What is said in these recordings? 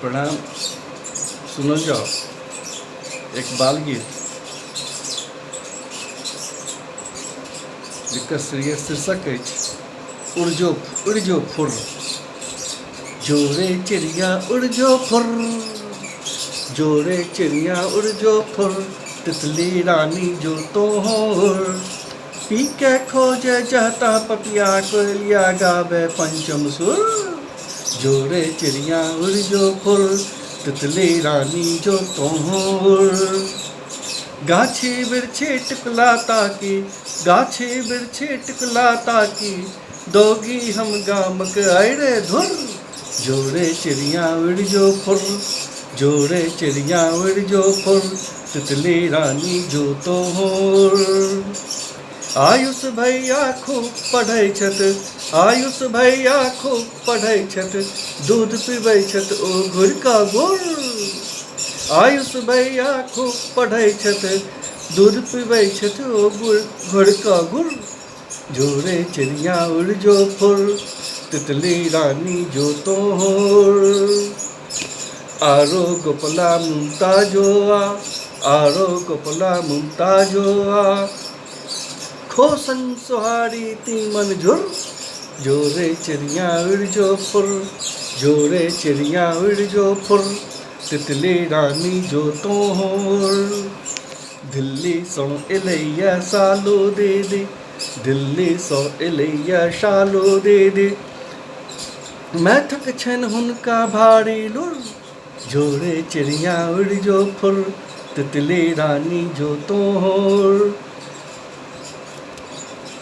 प्रणाम। सुनल जाओ एक बाल गीत जेकर शीर्षक अछि उड़ जो फुर। जोरे चिड़िया उड़ जो फुर, जोरे चिड़िया उड़ जो फुर, तितली रानी जो तो होर। पी के खोजे जहता पपिया, कोयलिया गावे पंचम सुर। जोरे चिड़िया उड़ जो फुर, तितली रानी जो तो होर। गाछी बिरछी टिकलाता की, गाछी बिरछी टिकलाता की, दोगी हम गामक आयरे धुर। जोरे चिड़िया उड़ जो फुर, जोरे चिड़िया उड़ जो फुर, तितली रानी जो तो होर। आयुष भैया खूब पढ़ै छथि, आयुष भैया खूब पढ़ै छथि, दूध पीबै छथि ओ घुरका गुड़। आयुष भैया खूब पढ़ै छथि, दूध पीबै छथि ओ घुरका गुड़। जोरे चिड़िया उड़ जो फुर, तितली रानी जो तो होर। आरो गोपला मुमता जो आ, आरो गोपला मुमता जो आ, खोसन सुहारी तीमन झुर। जोरे चिड़िया उड़ जो फुर, जोरे चिड़िया उड़ जो फुर, तितली रानी जो तो होर। दिल्ली सौ एलैया सालो दे दे, दिल्ली सौ एलैया सालो दे दे, मैथक छन हुनका भारी लुर। जोरे चिड़िया उड़ जो फुर, तितली रानी जो तो होर।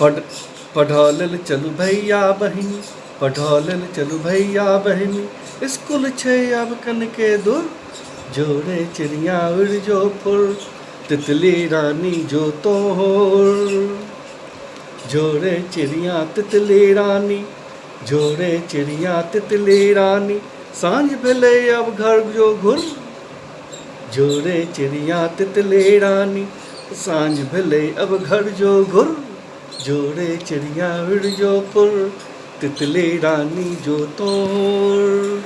पढ़ऽ लेल चलू भैया बहिनी, पढ़ऽ लेल चलू भैया बहिनी, स्कूल छै अब कनके दूर। जोरे चिड़िया उड़ जो फुर, तितली रानी जो तो होर। जोरे चिड़िया तितली रानी, जोरे चिड़िया तितली रानी, साँझ भेलै अब घर जो घुर। जोरे चिड़िया तितली रानी, साँझ भेलै अब घर जो घुर। जोरे चिड़िया उड़ जो फुर, तितली रानी जो तो होर।